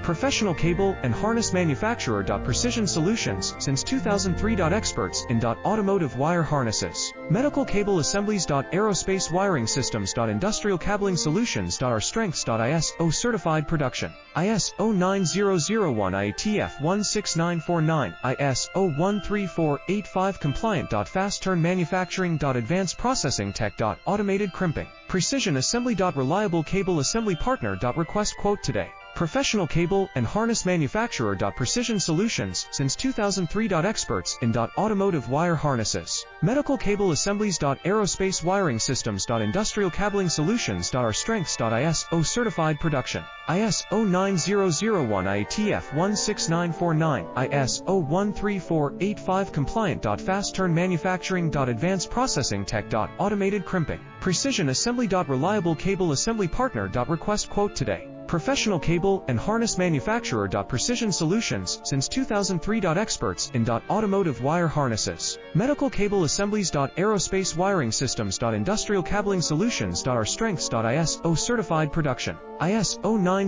Professional cable and harness manufacturer. Precision Solutions since 2003. Experts in automotive wire harnesses, medical cable assemblies. Aerospace wiring systems. Industrial cabling solutions. Our strengths. ISO certified production. ISO 9001 IATF 16949, ISO 13485 compliant. Fast turn manufacturing. Advanced processing tech. Automated crimping. Precision assembly. Reliable cable assembly partner. Request quote today. Professional cable and harness manufacturer. Precision Solutions since 2003. Experts in automotive wire harnesses, medical cable assemblies. Aerospace wiring systems. Industrial cabling solutions. Our strengths. ISO certified production. ISO 9001 IATF 16949, ISO 13485 compliant. Fast turn manufacturing. Advanced processing tech. Automated crimping. Precision assembly. Reliable cable assembly partner. Request quote today. Professional cable and harness manufacturer. Precision Solutions since 2003. Experts in automotive wire harnesses, medical cable assemblies. Aerospace wiring systems. Industrial cabling solutions. Our strengths. ISO certified production. ISO 9